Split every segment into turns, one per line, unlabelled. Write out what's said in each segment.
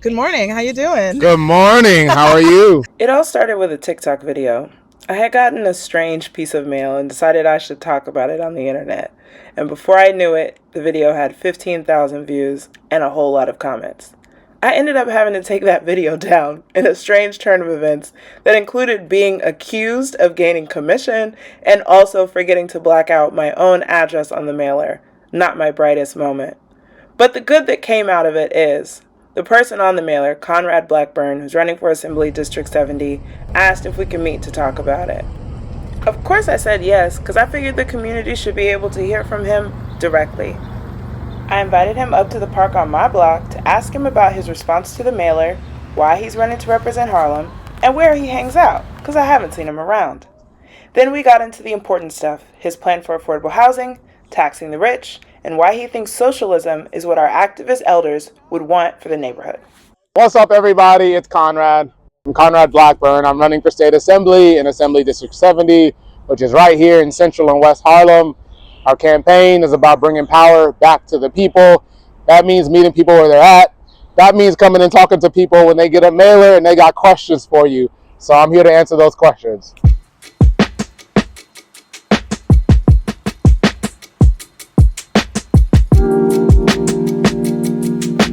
Good morning. How you doing?
Good morning. How are you?
It all started with a TikTok video. I had gotten a strange piece of mail and decided I should talk about it on the internet. And before I knew it, the video had 15,000 views and a whole lot of comments. I ended up having to take that video down in a strange turn of events that included being accused of gaining commission and also forgetting to black out my own address on the mailer. Not my brightest moment. But the good that came out of it is the person on the mailer, Conrad Blackburn, who's running for Assembly District 70, asked if we could meet to talk about it. Of course I said yes, because I figured the community should be able to hear from him directly. I invited him up to the park on my block to ask him about his response to the mailer, why he's running to represent Harlem, and where he hangs out, because I haven't seen him around. Then we got into the important stuff, his plan for affordable housing, taxing the rich, and why he thinks socialism is what our activist elders would want for the neighborhood.
What's up, everybody? It's Conrad. I'm Conrad Blackburn. I'm running for State Assembly in Assembly District 70, which is right here in Central and West Harlem. Our campaign is about bringing power back to the people. That means meeting people where they're at. That means coming and talking to people when they get a mailer and they got questions for you. So I'm here to answer those questions.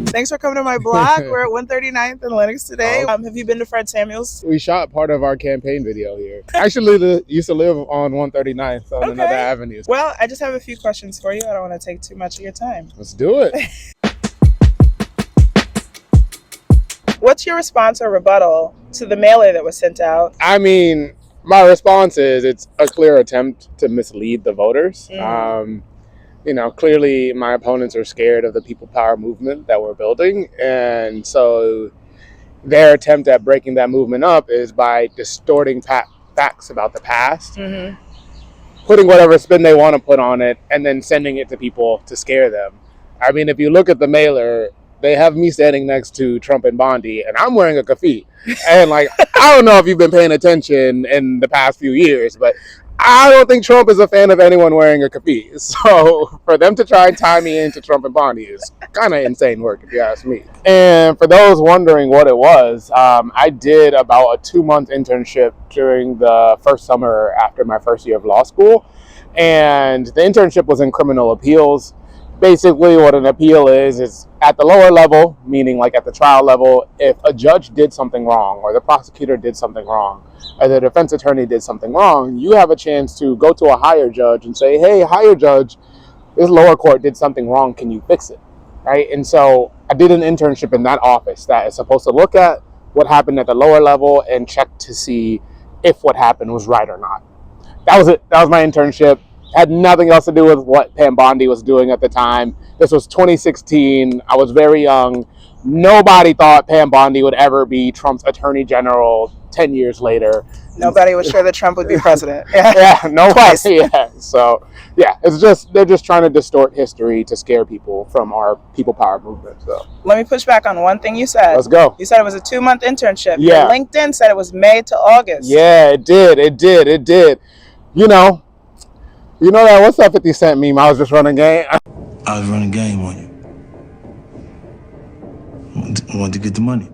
Thanks for coming to my block. We're at 139th and Lenox today. Have you been to Fred Samuel's?
We shot part of our campaign video here. I actually used to live on 139th on another avenue.
Well, I just have a few questions for you. I don't want to take too much of your time.
Let's do it.
What's your response or rebuttal to the mailer that was sent out?
I mean, my response is it's a clear attempt to mislead the voters. Clearly my opponents are scared of the people power movement that we're building. And so their attempt at breaking that movement up is by distorting facts about the past, putting whatever spin they want to put on it, and then sending it to people to scare them. I mean, if you look at the mailer, they have me standing next to Trump and Bondi, and I'm wearing a keffiyeh. And I don't know if you've been paying attention in the past few years, but I don't think Trump is a fan of anyone wearing a keffiyeh. So for them to try and tie me into Trump and Bondi is kind of insane work, if you ask me. And for those wondering what it was, I did about a 2-month internship during the first summer after my first year of law school. And the internship was in criminal appeals. Basically, what an appeal is at the lower level, meaning at the trial level, if a judge did something wrong or the prosecutor did something wrong or the defense attorney did something wrong, you have a chance to go to a higher judge and say, hey, higher judge, this lower court did something wrong. Can you fix it? Right? And so I did an internship in that office that is supposed to look at what happened at the lower level and check to see if what happened was right or not. That was it. That was my internship. Had nothing else to do with what Pam Bondi was doing at the time. This was 2016. I was very young. Nobody thought Pam Bondi would ever be Trump's attorney general 10 years later.
Nobody was sure that Trump would be president.
Yeah, nobody.
Twice.
Yeah. So, they're just trying to distort history to scare people from our people power movement. So,
let me push back on one thing you said.
Let's go.
You said it was a 2-month internship.
Yeah.
And LinkedIn said it was May to August.
Yeah, it did. You know that what's that 50 Cent meme? I was just running game.
I was running game on you. I wanted to get the money.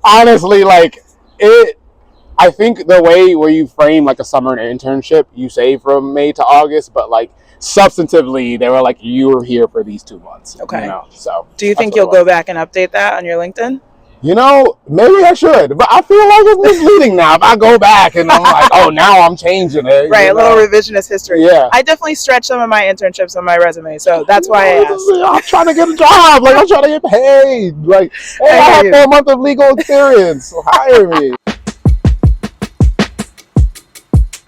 Honestly, I think the way where you frame a summer internship, you say from May to August, but substantively, they were you were here for these 2 months.
Okay.
So
do you think you'll go back and update that on your LinkedIn?
Maybe I should, but I feel like it's misleading now. If I go back and I'm oh, now I'm changing it.
Right, a little revisionist history.
Yeah.
I definitely stretch some of my internships on my resume, so that's why I asked.
I'm trying to get a job. I'm trying to get paid. Hey, I have 4 months of legal experience. So hire me.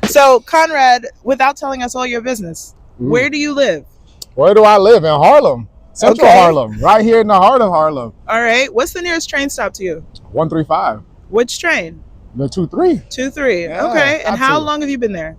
So, Conrad, without telling us all your business, where do you live?
Where do I live? In Harlem. Central
Okay.
Harlem, right here in the heart of Harlem.
All right. What's the nearest train stop to you?
135.
Which train?
The 23.
23.
Yeah,
Okay. And how
absolutely.
long have you been there?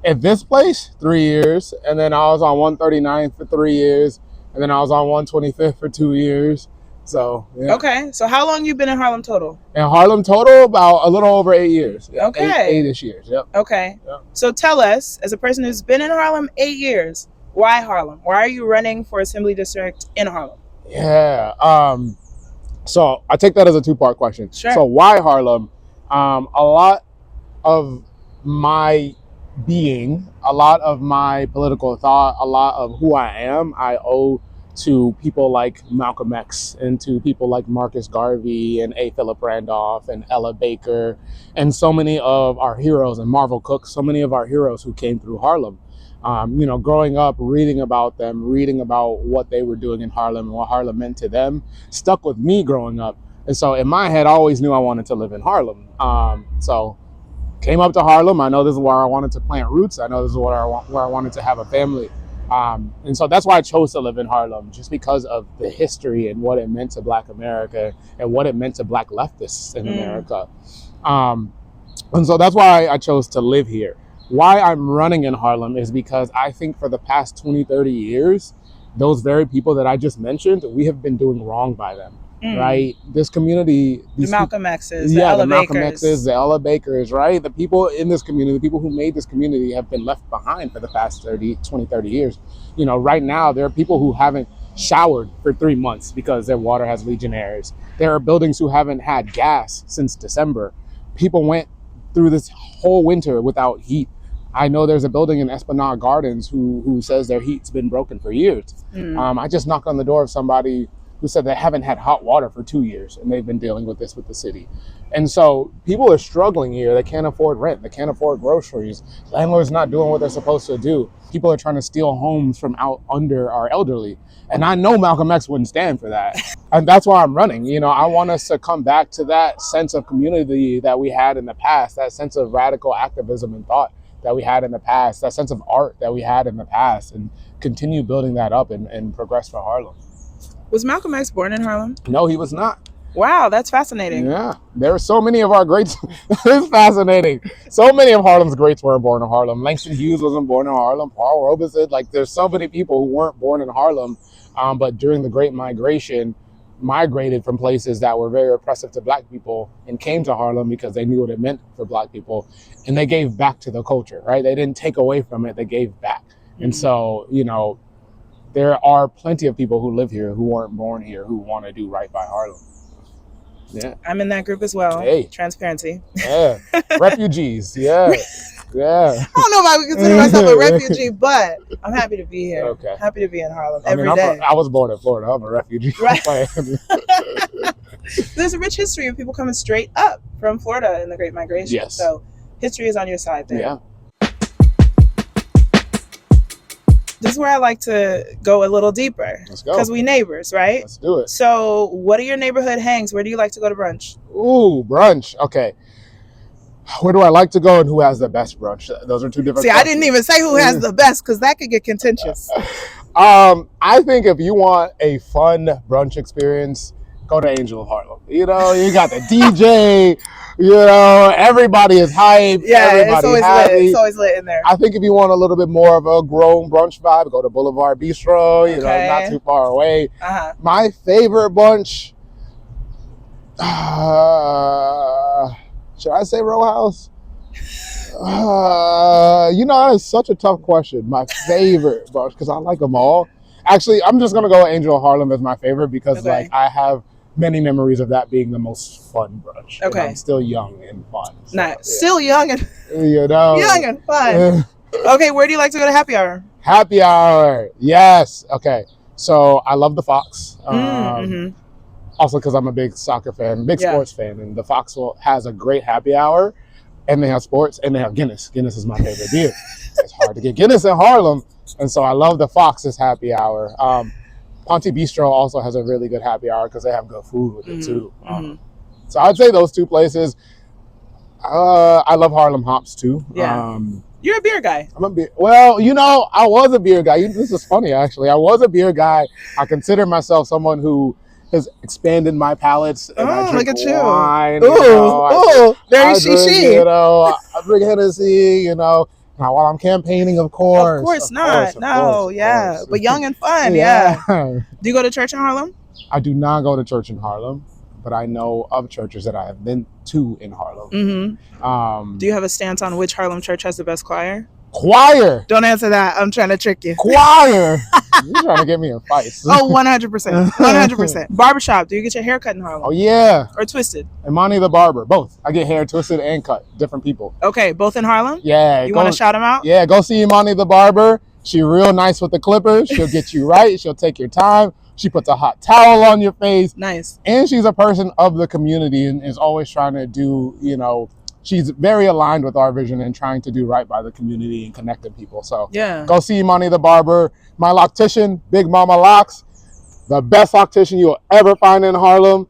At this place, 3 years. And then I was on 139th for 3 years. And then I was on 125th for 2 years. So, yeah.
Okay. So how long you been in Harlem total?
In Harlem total, about a little over 8 years. Yeah,
Okay.
Eight-ish years, yep.
Okay.
Yep.
So tell us, as a person who's been in Harlem 8 years, why Harlem? Why are you running for Assembly District in Harlem?
Yeah. So I take that as a two-part question.
Sure.
So why Harlem? A lot of my being, a lot of my political thought, a lot of who I am, I owe to people like Malcolm X and to people like Marcus Garvey and A. Philip Randolph and Ella Baker and so many of our heroes and Marvel Cook, so many of our heroes who came through Harlem. Growing up, reading about them, reading about what they were doing in Harlem and what Harlem meant to them, stuck with me growing up. And so in my head, I always knew I wanted to live in Harlem. So came up to Harlem. I know this is where I wanted to plant roots. I know this is where I wanted to have a family. And so that's why I chose to live in Harlem, just because of the history and what it meant to Black America and what it meant to Black leftists in America. And so that's why I chose to live here. Why I'm running in Harlem is because I think for the past 20, 30 years, those very people that I just mentioned, we have been doing wrong by them. Right, this community,
the Malcolm X's, the Ella Bakers,
the Ella Bakers, right? The people in this community, the people who made this community have been left behind for the past 20, 30 years. Right now, there are people who haven't showered for 3 months because their water has Legionnaires. There are buildings who haven't had gas since December. People went through this whole winter without heat. I know there's a building in Esplanade Gardens who says their heat's been broken for years. I just knocked on the door of somebody who said they haven't had hot water for 2 years and they've been dealing with this with the city. And so people are struggling here. They can't afford rent. They can't afford groceries. Landlords not doing what they're supposed to do. People are trying to steal homes from out under our elderly. And I know Malcolm X wouldn't stand for that. And that's why I'm running. I want us to come back to that sense of community that we had in the past, that sense of radical activism and thought that we had in the past, that sense of art that we had in the past, and continue building that up and progress for Harlem.
Was Malcolm X born in Harlem?
No, he was not.
Wow, that's fascinating.
Yeah, there are so many of our greats. It's fascinating. So many of Harlem's greats weren't born in Harlem. Langston Hughes wasn't born in Harlem. Paul Robeson. There's so many people who weren't born in Harlem, but during the Great Migration, migrated from places that were very oppressive to Black people and came to Harlem because they knew what it meant for Black people, and they gave back to the culture. Right? They didn't take away from it. They gave back. And so, there are plenty of people who live here who weren't born here who want to do right by Harlem. Yeah,
I'm in that group as well.
Hey,
transparency.
Yeah, refugees. Yeah, yeah.
I don't know if I would consider myself a refugee, but I'm happy to be here.
Okay,
happy to be in Harlem every day.
I was born in Florida. I'm a refugee.
Right. There's a rich history of people coming straight up from Florida in the Great Migration.
Yes.
So history is on your side there.
Yeah.
This is where I like to go a little deeper.
Let's go.
Because we neighbors, right?
Let's do it.
So what are your neighborhood hangs? Where do you like to go to brunch?
Ooh, brunch. Okay. Where do I like to go and who has the best brunch? Those are two different questions.
I didn't even say who has the best because that could get contentious.
I think if you want a fun brunch experience, go to Angel of Harlem. You got the DJ, everybody is hyped.
Yeah,
everybody
it's always
happy.
lit. It's always lit in there.
I think if you want a little bit more of a grown brunch vibe, go to Boulevard Bistro, not too far away.
Uh-huh.
My favorite brunch, should I say Row House? That's such a tough question. My favorite brunch, because I like them all. Actually, I'm just going to go with Angel of Harlem as my favorite because I have many memories of that being the most fun brunch.
Okay.
And I'm still young and fun. So,
Still young and young and fun. Okay, where do you like to go to happy hour?
Happy hour. Yes. Okay. So I love the Fox. Also because I'm a big soccer fan, sports fan, and the Fox has a great happy hour, and they have sports, and they have Guinness. Guinness is my favorite beer. It's hard to get Guinness in Harlem, and so I love the Fox's happy hour. Ponte Bistro also has a really good happy hour because they have good food with it too. So I'd say those two places. I love Harlem Hops too.
Yeah. You're a beer guy.
I was a beer guy. This is funny, actually. I was a beer guy. I consider myself someone who has expanded my palates. And I drink wine.
Very she.
I drink Hennessy, Now, while I'm campaigning, of course.
Of course not. But young and fun, yeah. Do you go to church in Harlem?
I do not go to church in Harlem, but I know of churches that I have been to in Harlem.
Do you have a stance on which Harlem church has the best choir?
Choir.
Don't answer that. I'm trying to trick you.
Choir. You're trying to get me in fights.
Oh, 100%. 100%. Barbershop. Do you get your hair cut in Harlem?
Oh, yeah.
Or twisted?
Imani the barber. Both. I get hair twisted and cut. Different people.
Okay, both in Harlem?
Yeah.
You want to shout them out?
Yeah, go see Imani the barber. She real nice with the clippers. She'll get you right. She'll take your time. She puts a hot towel on your face.
Nice.
And she's a person of the community and is always trying to do, she's very aligned with our vision and trying to do right by the community and connecting people. So
yeah,
go see Imani the barber. My loctician, Big Mama Locks, the best loctician you'll ever find in Harlem.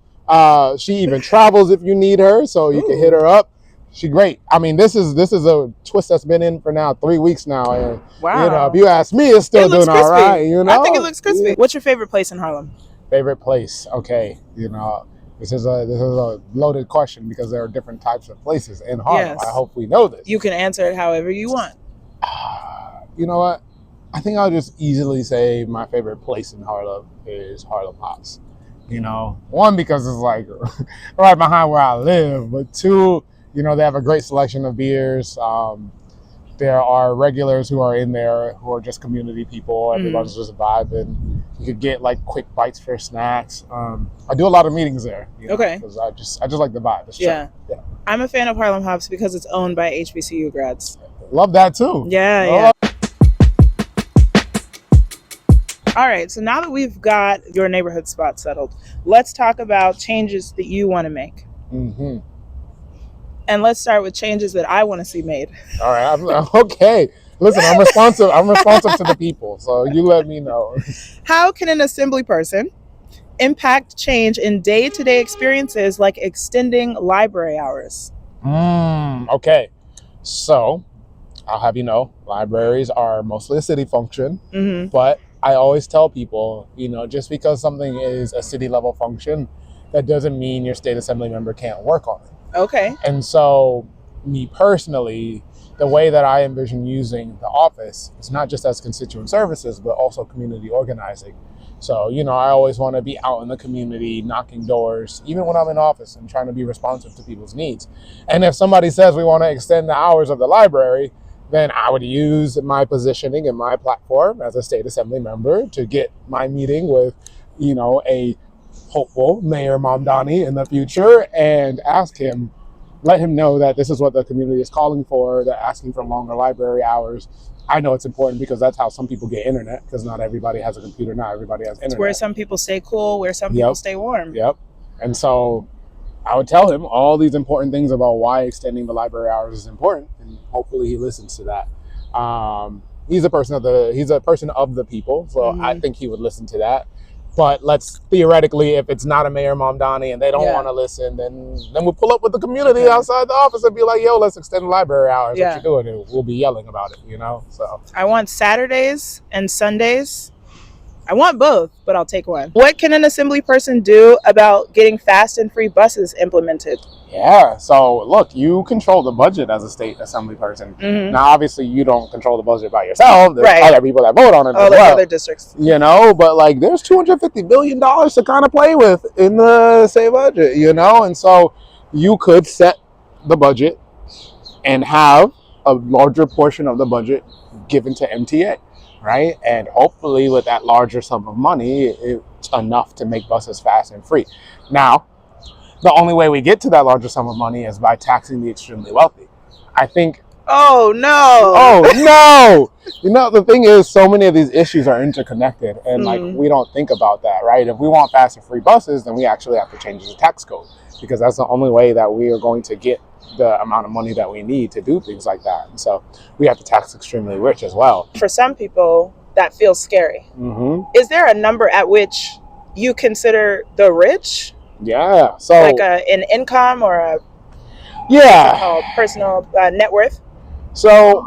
She even travels if you need her, so you can hit her up. She's great. I mean, this is a twist that's been in for now 3 weeks now, and
wow.
If you ask me, it's still doing all right.
I think it looks crispy. What's your favorite place in Harlem?
Favorite place? Okay, this is a loaded question because there are different types of places in Harlem. Yes. I hope we know this.
You can answer it however you want.
You know what? I think I'll just easily say my favorite place in Harlem is Harlem Hops. One, because it's like right behind where I live, but two, they have a great selection of beers. There are regulars who are in there who are just community people. Everybody's just vibing. You could get like quick bites for snacks. I do a lot of meetings there.
Okay.
Because I just like the vibe.
Yeah. I'm a fan of Harlem Hops because it's owned by HBCU grads.
Love that too.
Yeah. All right, so now that we've got your neighborhood spot settled, let's talk about changes that you want to make.
Mm-hmm.
And let's start with changes that I want to see made.
All right, okay. Listen, I'm responsive. I'm responsive to the people, so you let me know.
How can an assembly person impact change in day-to-day experiences like extending library hours?
Okay, so I'll have you know, libraries are mostly a city function, but I always tell people, just because something is a city level function, that doesn't mean your state assembly member can't work on it.
Okay.
And so me personally, the way that I envision using the office is not just as constituent services, but also community organizing. So, I always want to be out in the community, knocking doors, even when I'm in office and trying to be responsive to people's needs. And if somebody says we want to extend the hours of the library, then I would use my positioning and my platform as a state assembly member to get my meeting with, a hopeful Mayor Mamdani in the future and let him know that this is what the community is calling for. They're asking for longer library hours. I know it's important because that's how some people get internet, because not everybody has a computer, not everybody has internet.
It's where some people stay cool, where some people stay warm.
Yep. And so I would tell him all these important things about why extending the library hours is important, and hopefully he listens to that. He's a person of the people, so I think he would listen to that. But let's theoretically, if it's not a Mayor Mamdani and they don't want to listen, then we'll pull up with the community outside the office and be like, yo, let's extend the library hours. What you doing? And we'll be yelling about it, So
I want Saturdays and Sundays. I want both, but I'll take one. What can an assembly person do about getting fast and free buses implemented?
Yeah, so look, you control the budget as a state assembly person. Now, obviously, you don't control the budget by yourself. There's other people that vote on it as well.
Other districts.
But there's $250 billion to kind of play with in the state budget, and so you could set the budget and have a larger portion of the budget given to MTA. Right? And hopefully with that larger sum of money, it's enough to make buses fast and free. Now, the only way we get to that larger sum of money is by taxing the extremely wealthy. I think...
Oh,
no! The thing is, so many of these issues are interconnected, and we don't think about that, right? If we want fast and free buses, then we actually have to change the tax code, because that's the only way that we are going to get the amount of money that we need to do things like that. And so we have to tax extremely rich as well.
For some people, that feels scary. Is there a number at which you consider the rich?
Yeah. So
like an income or a personal net worth?
So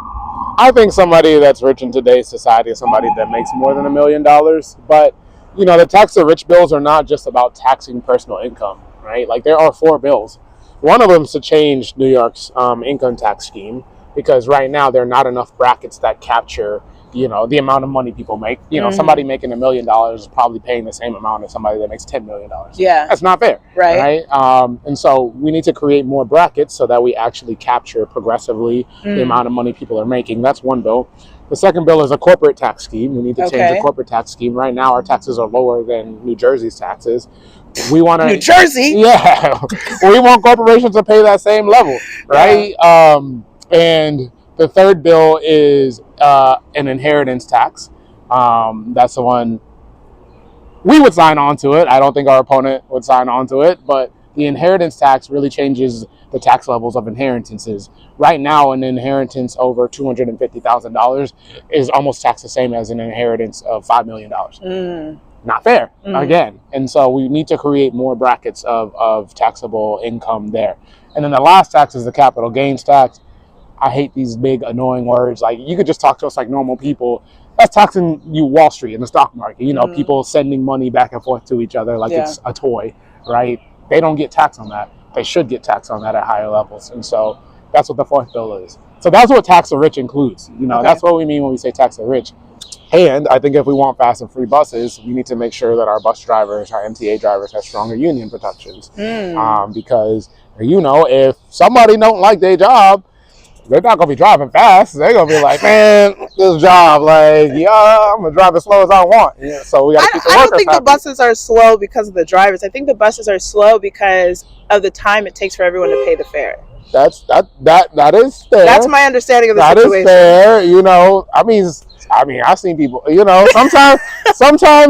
I think somebody that's rich in today's society is somebody that makes more than $1 million. But, the tax the rich bills are not just about taxing personal income, right? Like there are 4 bills. One of them is to change New York's income tax scheme, because right now there are not enough brackets that capture the amount of money people make. Somebody making $1 million is probably paying the same amount as somebody that makes $10 million.
Yeah.
That's not fair.
Right.
And so we need to create more brackets so that we actually capture progressively the amount of money people are making. That's one bill. The second bill is a corporate tax scheme. We need to change the corporate tax scheme. Right now, our taxes are lower than New Jersey's taxes. We want to
New Jersey.
Yeah, we want corporations to pay that same level, right? Yeah. And the third bill is an inheritance tax. That's the one we would sign on to it. I don't think our opponent would sign on to it, but the inheritance tax really changes the tax levels of inheritances. Right now, an inheritance over $250,000 is almost taxed the same as an inheritance of $5 million. Not fair, again. And so we need to create more brackets of taxable income there. And then the last tax is the capital gains tax. I hate these big annoying words. Like, you could just talk to us like normal people. That's taxing you Wall Street and the stock market. People sending money back and forth to each other like it's a toy, right? They don't get taxed on that. They should get taxed on that at higher levels. And so that's what the fourth bill is. So that's what tax the rich includes. That's what we mean when we say tax the rich. And I think if we want fast and free buses, we need to make sure that our bus drivers, our MTA drivers, have stronger union protections. Because, if somebody don't like their job, they're not going to be driving fast. They're going to be like, man, this job, I'm going to drive as slow as I want. Yeah, so we got to keep the workers
I don't think
happy.
the buses are slow because of the drivers. I think the buses are slow because of the time it takes for everyone to pay the fare.
That is fair.
That's my understanding of the situation.
That is fair. I mean, I've seen people, sometimes,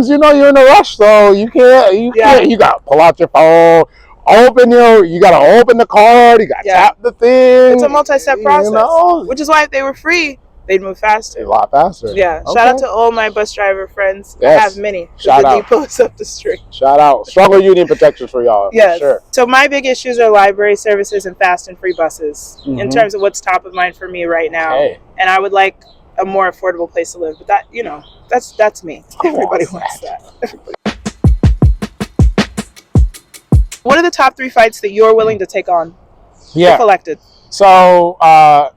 you're in a rush, so you can't, you got to pull out your phone, you got to open the card, you got to tap the thing.
It's a multi-step process, which is why if they were free, they'd move faster.
A lot faster.
Yeah. Okay. Shout out to all my bus driver friends.
Yes.
I have many.
Shout out.
The depots up the street.
Shout out. Stronger union protections for y'all.
Yes.
For sure.
So my big issues are library services and fast and free buses in terms of what's top of mind for me right now.
Okay.
And I would like a more affordable place to live. But that, that's me. Everybody wants that. What are the top 3 fights that you're willing to take on? If elected?
So our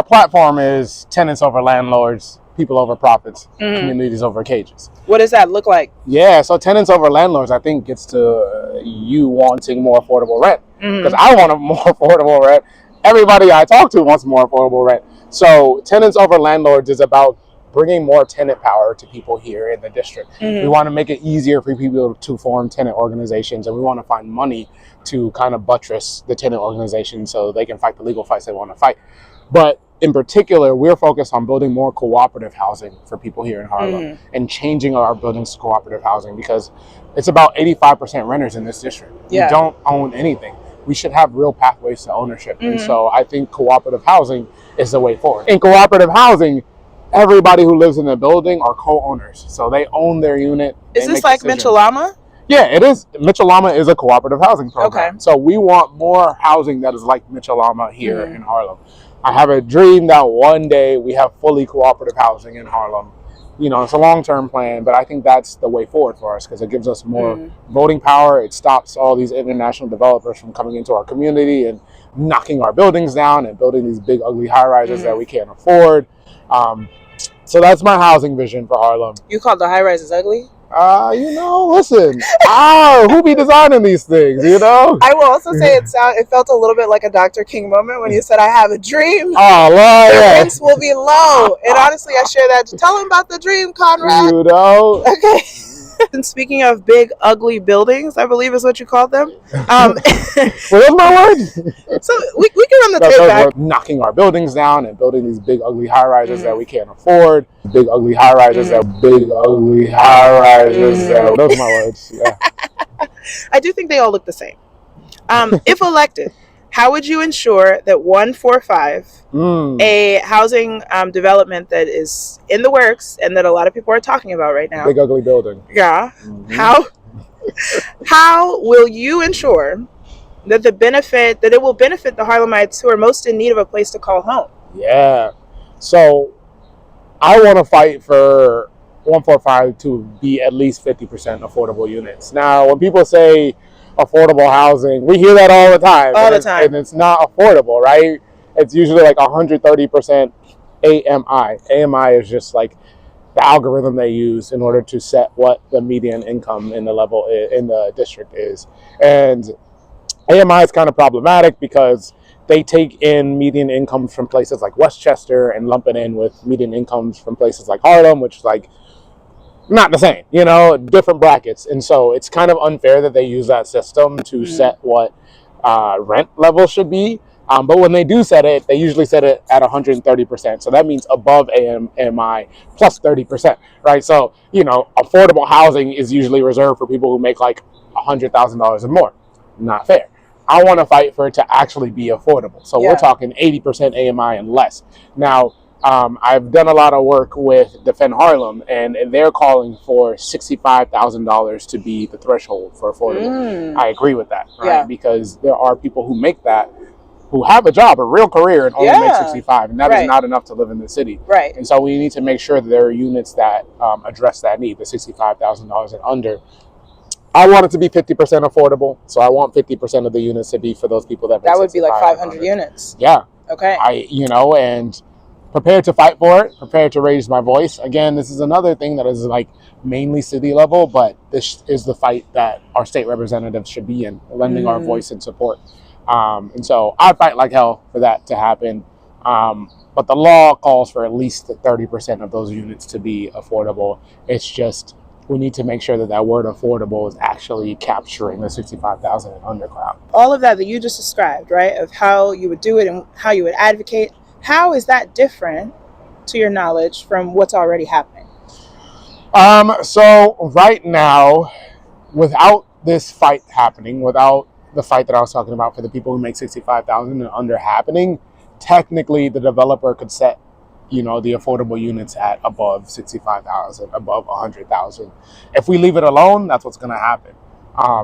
platform is tenants over landlords, people over profits, communities over cages.
What does that look like?
Yeah, so tenants over landlords, I think, gets to you wanting more affordable rent. Because I want a more affordable rent. Everybody I talk to wants more affordable rent. So tenants over landlords is about bringing more tenant power to people here in the district. We want to make it easier for people to form tenant organizations, and we want to find money to kind of buttress the tenant organization so they can fight the legal fights they want to fight. But in particular, we're focused on building more cooperative housing for people here in Harlem and changing our buildings to cooperative housing, because it's about 85% renters in this district. We don't own anything. We should have real pathways to ownership. And so I think cooperative housing is the way forward. In cooperative housing, everybody who lives in the building are co-owners. So they own their unit.
Is this like Mitchell-Lama?
Yeah, it is. Mitchell-Lama is a cooperative housing program. Okay. So we want more housing that is like Mitchell-Lama here in Harlem. I have a dream that one day we have fully cooperative housing in Harlem. It's a long-term plan, but I think that's the way forward for us because it gives us more voting power. It stops all these international developers from coming into our community and knocking our buildings down and building these big, ugly high-rises that we can't afford. So that's my housing vision for Harlem.
You call the high-rises ugly?
Listen, who be designing these things,
I will also say it felt a little bit like a Dr. King moment when you said, I have a dream.
Oh, Lord.
The rents will be low. And honestly, I share that. Tell him about the dream, Conrad. Okay. And speaking of big, ugly buildings, I believe is what you called them.
What was my word?
So we can run the tape back.
Knocking our buildings down and building these big, ugly high-rises that we can't afford. Big, ugly high-rises that... Those are my words, yeah.
I do think they all look the same. If elected, how would you ensure that 145, a housing development that is in the works and that a lot of people are talking about right now?
Big ugly building.
Yeah. How will you ensure that it will benefit the Harlemites who are most in need of a place to call home?
Yeah. So I want to fight for 145 to be at least 50% affordable units. Now, when people say affordable housing, we hear that all the time. And it's not affordable, right? It's usually like 130% AMI. AMI is just like the algorithm they use in order to set what the median income in the district is. And AMI is kind of problematic because they take in median incomes from places like Westchester and lump it in with median incomes from places like Harlem, which is like not the same, different brackets. And so it's kind of unfair that they use that system to set what rent level should be. But when they do set it, they usually set it at 130%. So that means above AMI plus 30%, right? So, affordable housing is usually reserved for people who make like $100,000 or more. Not fair. I want to fight for it to actually be affordable. So we're talking 80% AMI and less. Now, I've done a lot of work with Defend Harlem, and they're calling for $65,000 to be the threshold for affordable. I agree with that, right? Yeah. Because there are people who make that, who have a job, a real career, and only make 65, and that is not enough to live in the city.
Right.
And so we need to make sure that there are units that address that need, the $65,000 and under. I want it to be 50% affordable, so I want 50% of the units to be for those people that make
That would be like 500 units.
Yeah.
Okay.
And prepared to fight for it, prepared to raise my voice. Again, this is another thing that is like mainly city level, but this is the fight that our state representatives should be in, lending our voice and support. And so I fight like hell for that to happen. But the law calls for at least 30% of those units to be affordable. It's just, we need to make sure that that word affordable is actually capturing the 65,000 and under crowd.
All of that you just described, right, of how you would do it and how you would advocate, how is that different, to your knowledge, from what's already happening?
So right now, without this fight happening, without the fight that I was talking about for the people who make 65,000 and under happening, technically the developer could set, the affordable units at above 65,000, above 100,000. If we leave it alone, that's what's going to happen.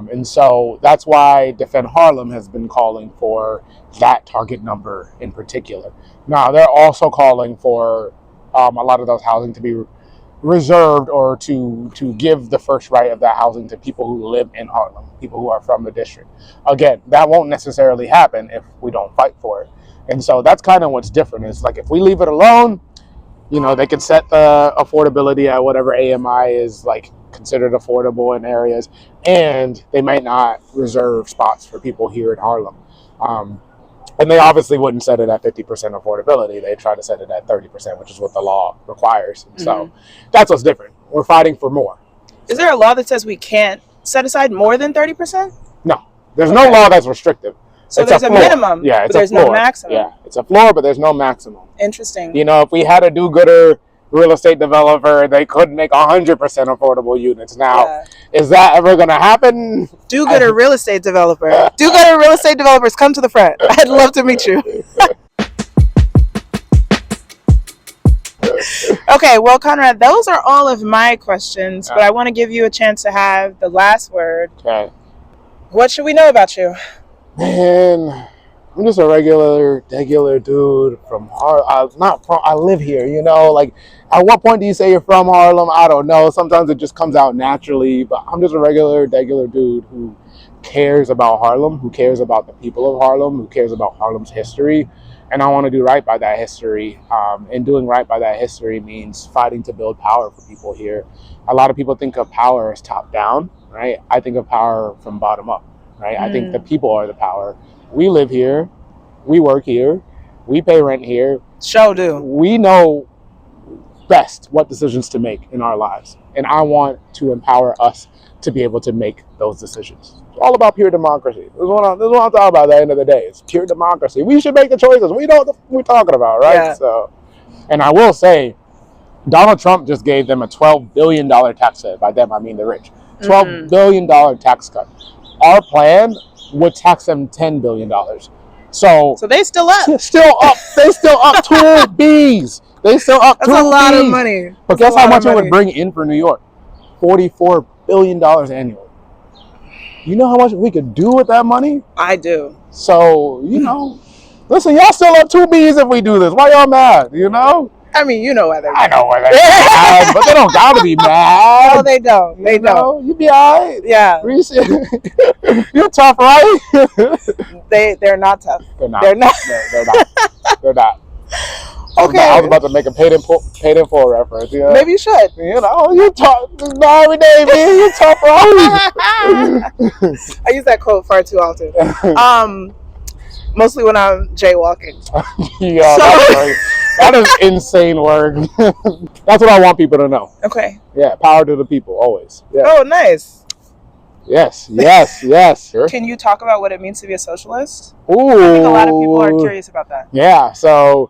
And so that's why Defend Harlem has been calling for that target number in particular. Now, they're also calling for a lot of those housing to be reserved, or to give the first right of that housing to people who live in Harlem, people who are from the district. Again, that won't necessarily happen if we don't fight for it. And so that's kind of what's different. Is like, if we leave it alone, they can set the affordability at whatever AMI is like considered affordable in areas, and they might not reserve spots for people here in Harlem. And they obviously wouldn't set it at 50% affordability. They try to set it at 30%, which is what the law requires. So that's what's different. We're fighting for more.
Is there a law that says we can't set aside more than 30%?
No. There's no law that's restrictive.
So there's a minimum, but there's no maximum.
Yeah, it's a floor, but there's no maximum.
Interesting.
If we had a do-gooder real estate developer, they could make 100% affordable units. Now, is that ever going to happen?
Do-gooder real estate developer. Do-gooder real estate developers, come to the front. I'd love to meet you. Okay, well, Conrad, those are all of my questions, but I want to give you a chance to have the last word.
Okay.
What should we know about you?
Man, I'm just a regular dude from Harlem. I live here, Like, at what point do you say you're from Harlem? I don't know. Sometimes it just comes out naturally. But I'm just a regular dude who cares about Harlem, who cares about the people of Harlem, who cares about Harlem's history. And I want to do right by that history. And doing right by that history means fighting to build power for people here. A lot of people think of power as top down, right? I think of power from bottom up, right? I think the people are the power. We live here. We work here. We pay rent here.
Sure do.
We know best what decisions to make in our lives. And I want to empower us to be able to make those decisions. It's all about pure democracy. This is what I'm talking about at the end of the day. It's pure democracy. We should make the choices. We know what we're talking about, right?
Yeah.
So, and I will say, Donald Trump just gave them a $12 billion tax cut. By them, I mean the rich. $12 billion tax cut. Our plan would tax them $10 billion. So
they still up.
They still up 2 B's. They still up 2 B's.
That's a lot of money.
But guess how much it would bring in for New York? $44 billion annually. You know how much we could do with that money?
I do.
So, listen, y'all still up 2 B's if we do this. Why y'all mad,
I mean, you know why they're
mad. I know why they're mad, but they don't gotta be mad.
No, they don't. They don't.
You be all right.
Yeah.
You're tough, right?
They're not tough.
They're not.
They're not.
They're not.
Okay.
I was about to make a paid in full reference. Yeah.
Maybe you should.
You know, you talk every day, man. You talk for hours.
I use that quote far too often. Mostly when I'm jaywalking.
Yeah, that is insane work. That's what I want people to know.
Okay.
Yeah, power to the people, always. Yeah.
Oh, nice.
Yes. Sure.
Can you talk about what it means to be a socialist?
Ooh.
I think a lot of people are curious about that.
Yeah, so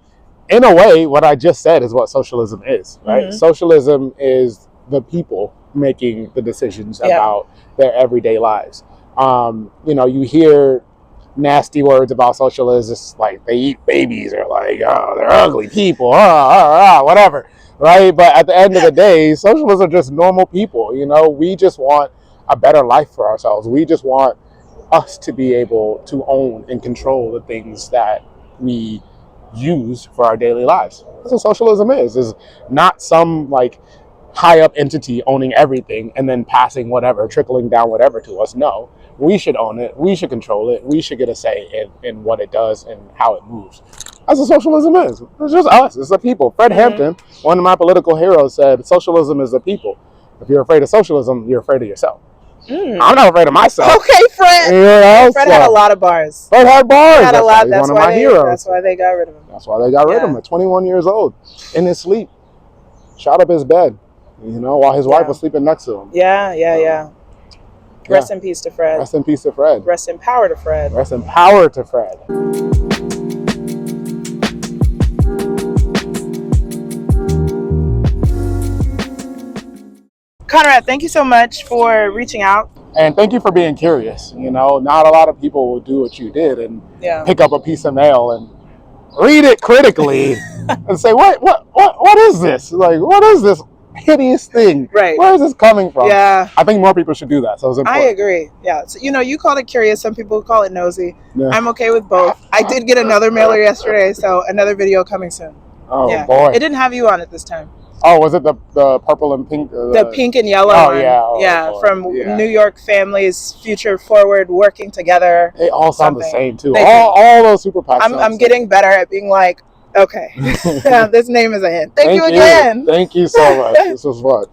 in a way, what I just said is what socialism is, right?
Mm-hmm.
Socialism is the people making the decisions about their everyday lives. You know, you hear nasty words about socialists, like they eat babies, or like, oh, they're ugly people, whatever, right? But at the end of the day, socialists are just normal people. You know, we just want a better life for ourselves. We just want us to be able to own and control the things that we use for our daily lives. That's what socialism is not some like high up entity owning everything and then passing whatever, trickling down whatever to us. No, we should own it. We should control it. We should get a say in what it does and how it moves. That's what socialism is. It's just us. It's the people. Fred Hampton, one of my political heroes, said socialism is the people. If you're afraid of socialism, you're afraid of yourself. I'm not afraid of myself.
Okay, Fred.
You know,
Fred had a lot of bars.
Fred had bars.
He had a lot.
He's
That's
one of my heroes.
That's why they got rid of him.
That's why they got rid of him at 21 years old, in his sleep, shot up his bed, you know, while his wife was sleeping next to him.
Yeah. Rest in peace to Fred.
Rest in peace to Fred.
Rest in power to Fred.
Rest in power to Fred.
Conrad, thank you so much for reaching out.
And thank you for being curious. You know, not a lot of people will do what you did and pick up a piece of mail and read it critically and say, what is this? Like, what is this hideous thing?
Right.
Where is this coming from?
Yeah.
I think more people should do that. So it's important.
I agree. Yeah. So, you know, you called it curious. Some people call it nosy.
Yeah.
I'm okay with both. I did get another mailer yesterday, so another video coming soon.
Oh,
It
boy.
didn't have you on it this time.
Oh, was it the purple and pink?
The pink and yellow one. From New York families, future forward, working together.
They all sound the same, too.
They
all those super PACs.
I'm getting better at being like, okay, this name is a hint. Thank you again.
Thank you so much. This was fun.